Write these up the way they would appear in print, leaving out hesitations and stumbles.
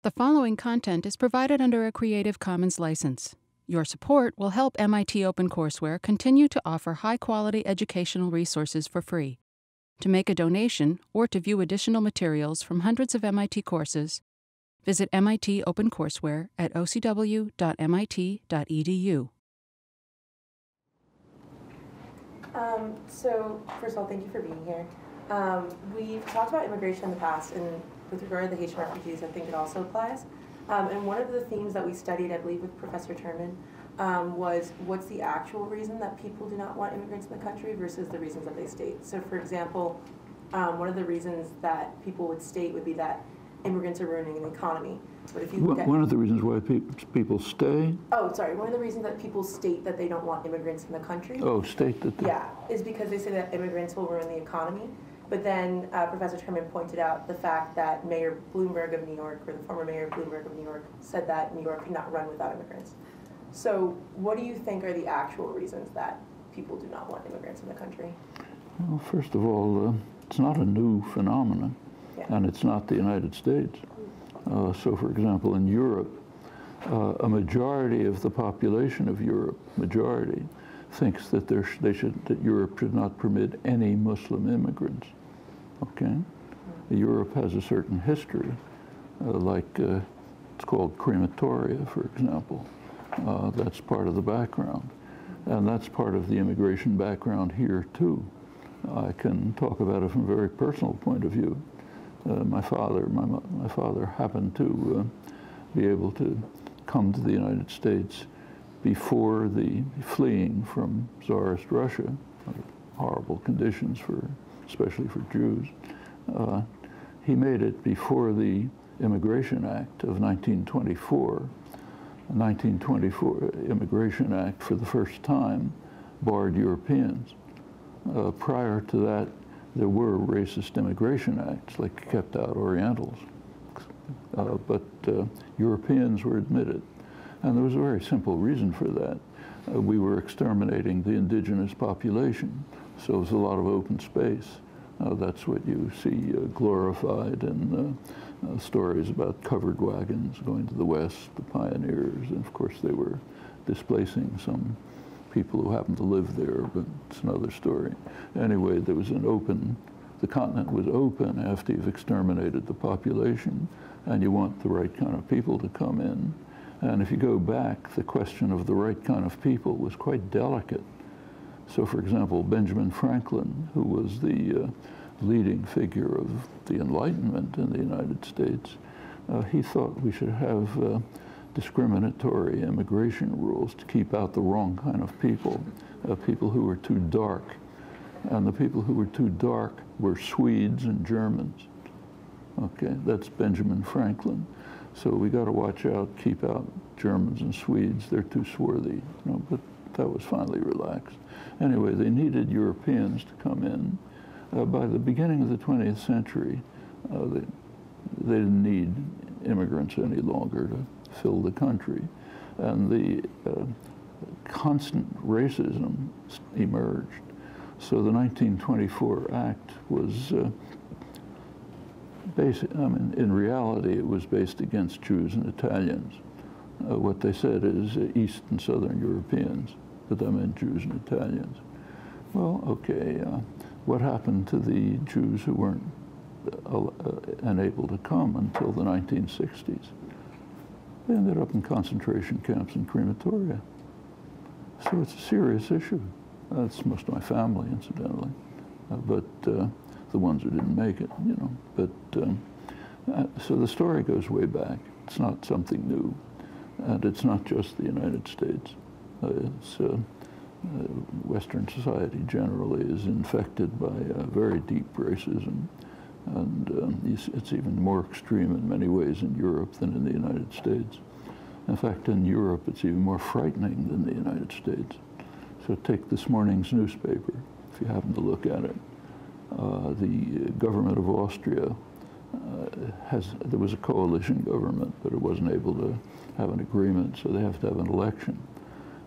The following content is provided under a Creative Commons license. Your support will help MIT OpenCourseware continue to offer high-quality educational resources for free. To make a donation or to view additional materials from hundreds of MIT courses, visit MIT OpenCourseware at ocw.mit.edu. So, first of all, thank you for being here. We've talked about immigration in the past, and with regard to the Haitian refugees, I think it also applies. And one of the themes that we studied, I believe, with Professor Turman, was what's the actual reason that people do not want immigrants in the country versus the reasons that they state. So, for example, one of the reasons that people would state would be that immigrants are ruining the economy. But if you one of the reasons why people stay? Oh, sorry. One of the reasons that people state that they don't want immigrants in the country. Oh, state that they... Yeah, is because they say that immigrants will ruin the economy. But then Professor Turman pointed out the fact that Mayor Bloomberg of New York, or the former Mayor Bloomberg of New York, said that New York could not run without immigrants. So what do you think are the actual reasons that people do not want immigrants in the country? Well, first of all, it's not a new phenomenon, and it's not the United States. So, for example, in Europe, a majority of the population of Europe, thinks that that Europe should not permit any Muslim immigrants. Okay, Europe has a certain history, it's called crematoria, for example. That's part of the background, and that's part of the immigration background here too. I can talk about it from a very personal point of view. My father happened to be able to come to the United States before the fleeing from Tsarist Russia, horrible conditions especially for Jews. He made it before the Immigration Act of 1924. The 1924 Immigration Act, for the first time, barred Europeans. Prior to that, there were racist immigration acts, like kept out Orientals. But Europeans were admitted. And there was a very simple reason for that. We were exterminating the indigenous population, so it was a lot of open space. That's what you see glorified in stories about covered wagons going to the west, the pioneers, and of course they were displacing some people who happened to live there, but it's another story. Anyway, there was the continent was open after you've exterminated the population, and you want the right kind of people to come in. And if you go back, the question of the right kind of people was quite delicate. So, for example, Benjamin Franklin, who was the leading figure of the Enlightenment in the United States, he thought we should have discriminatory immigration rules to keep out the wrong kind of people, people who were too dark. And the people who were too dark were Swedes and Germans. Okay, that's Benjamin Franklin. So we got to watch out, keep out Germans and Swedes. They're too swarthy, but that was finally relaxed. Anyway, they needed Europeans to come in. By the beginning of the 20th century, they didn't need immigrants any longer to fill the country. And the constant racism emerged. So the 1924 Act was in reality, it was based against Jews and Italians. What they said is East and Southern Europeans, but that meant Jews and Italians. Well, okay, what happened to the Jews who weren't unable to come until the 1960s? They ended up in concentration camps and crematoria. So it's a serious issue. That's most of my family, incidentally, but the ones who didn't make it, But so the story goes way back. It's not something new, and it's not just the United States. It's Western society generally is infected by very deep racism, and it's even more extreme in many ways in Europe than in the United States. In fact, in Europe, it's even more frightening than the United States. So take this morning's newspaper, if you happen to look at it. The government of Austria there was a coalition government, but it wasn't able to have an agreement, so they have to have an election.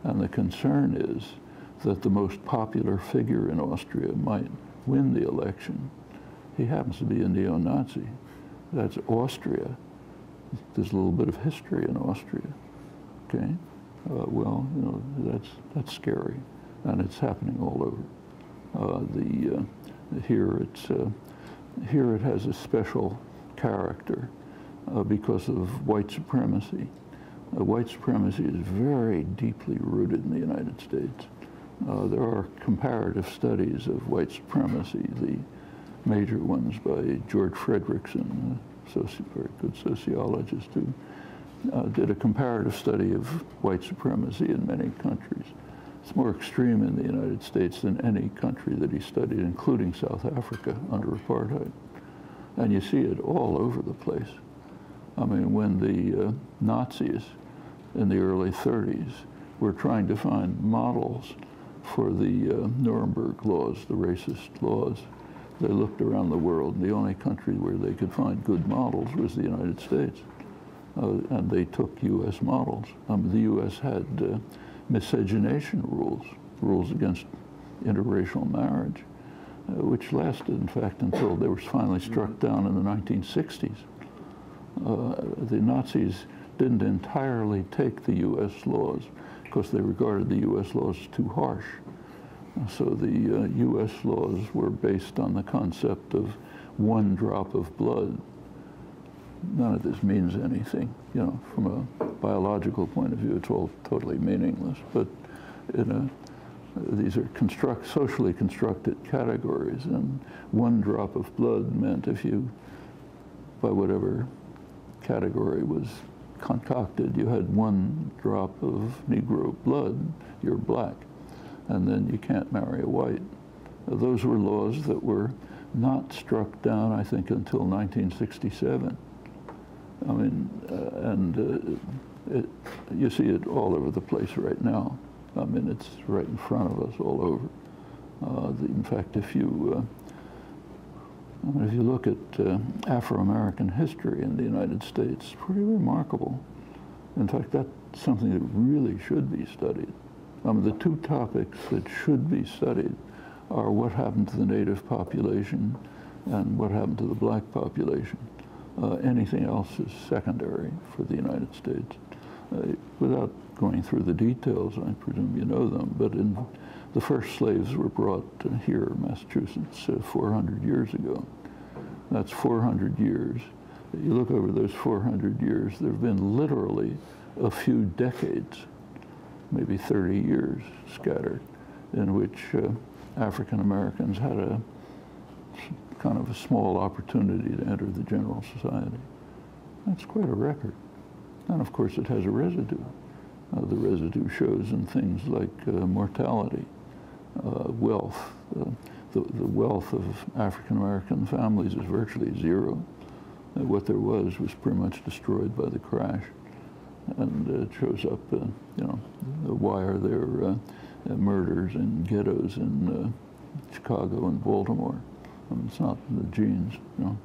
And the concern is that the most popular figure in Austria might win the election. He happens to be a neo-Nazi. That's Austria. there's a little bit of history in Austria. Okay, well, you know, that's scary, and it's happening all over. Here it has a special character because of white supremacy. White supremacy is very deeply rooted in the United States. There are comparative studies of white supremacy, the major ones by George Fredrickson, a very good sociologist who did a comparative study of white supremacy in many countries. It's more extreme in the United States than any country that he studied, including South Africa under apartheid. And you see it all over the place. I mean, when the Nazis in the early 30s were trying to find models for the Nuremberg laws, the racist laws, they looked around the world, and the only country where they could find good models was the United States. And they took U.S. models. The U.S. had miscegenation rules against interracial marriage, which lasted, in fact, until they were finally struck down in the 1960s. The Nazis didn't entirely take the U.S. laws because they regarded the U.S. laws as too harsh. So the U.S. laws were based on the concept of one drop of blood. None of this means anything, you know, from a biological point of view. It's all totally meaningless. But these are socially constructed categories, and one drop of blood meant if you, by whatever category was concocted, you had one drop of Negro blood, you're black, and then you can't marry a white. Those were laws that were not struck down, I think, until 1967. I mean, you see it all over the place right now. I mean, it's right in front of us all over. In fact, if you look at Afro-American history in the United States, it's pretty remarkable. In fact, that's something that really should be studied. The two topics that should be studied are what happened to the Native population and what happened to the black population. Anything else is secondary for the United States. Without going through the details, I presume you know them, but the first slaves were brought here, Massachusetts, 400 years ago. That's 400 years. You look over those 400 years, there have been literally a few decades, maybe 30 years scattered, in which African Americans had a kind of a small opportunity to enter the general society. That's quite a record. And of course it has a residue. The residue shows in things like mortality, wealth. The wealth of African American families is virtually zero. What there was pretty much destroyed by the crash. And it shows up, you know, why are there murders in ghettos in Chicago and Baltimore? It's not in the genes, you know.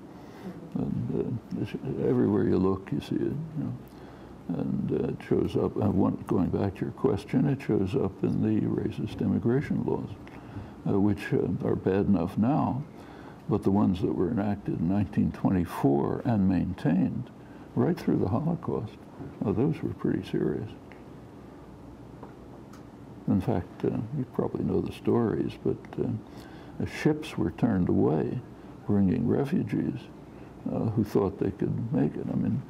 And everywhere you look, you see it, you know. And it shows up, going back to your question, it shows up in the racist immigration laws, which are bad enough now, but the ones that were enacted in 1924 and maintained right through the Holocaust, those were pretty serious. In fact, you probably know the stories, but ships were turned away bringing refugees who thought they could make it. I mean,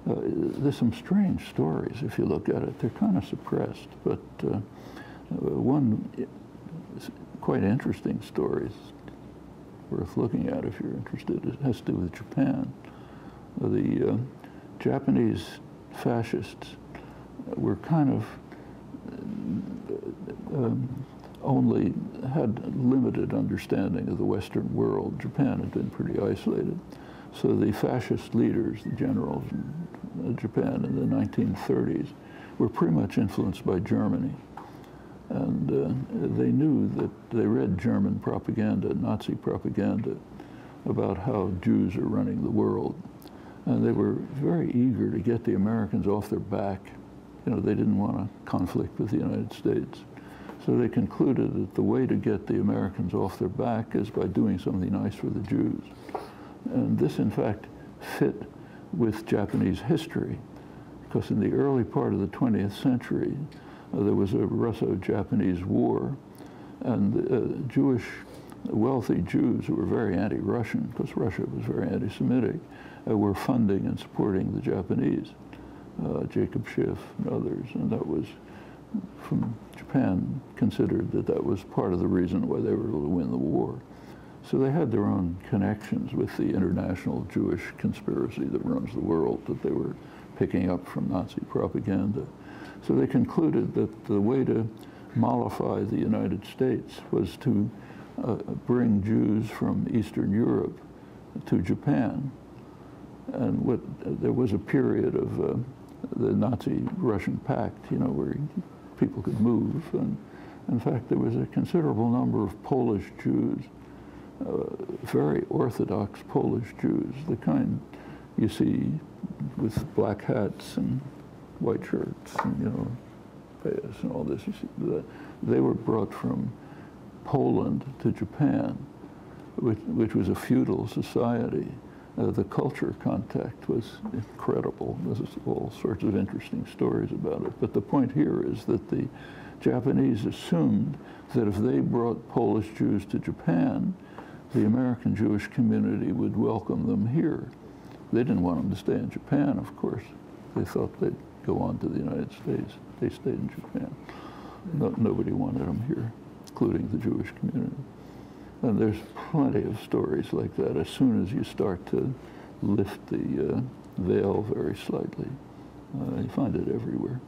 there's some strange stories if you look at it. They're kind of suppressed, but one quite interesting story is worth looking at if you're interested. It has to do with Japan. The Japanese fascists were kind of only had limited understanding of the Western world. Japan had been pretty isolated. So the fascist leaders, the generals in Japan in the 1930s, were pretty much influenced by Germany. And they knew that they read German propaganda, Nazi propaganda, about how Jews are running the world. And they were very eager to get the Americans off their back. You know, they didn't want a conflict with the United States. So they concluded that the way to get the Americans off their back is by doing something nice for the Jews. And this, in fact, fit with Japanese history, because in the early part of the 20th century, there was a Russo-Japanese war, and wealthy Jews who were very anti-Russian, because Russia was very anti-Semitic, were funding and supporting the Japanese, Jacob Schiff and others, and that was, from Japan, considered that that was part of the reason why they were able to win the war. So they had their own connections with the international Jewish conspiracy that runs the world that they were picking up from Nazi propaganda. So they concluded that the way to mollify the United States was to bring Jews from Eastern Europe to Japan. And there was a period of the Nazi-Russian pact, you know, where people could move. And in fact, there was a considerable number of Polish Jews, very Orthodox Polish Jews, the kind you see with black hats and white shirts and, you know, payas and all this. You see, they were brought from Poland to Japan, which was a feudal society. The culture contact was incredible. There's all sorts of interesting stories about it. But the point here is that the Japanese assumed that if they brought Polish Jews to Japan, the American Jewish community would welcome them here. They didn't want them to stay in Japan, of course. They thought they'd go on to the United States. They stayed in Japan. Nobody wanted them here, including the Jewish community. And there's plenty of stories like that. As soon as you start to lift the veil very slightly, you find it everywhere.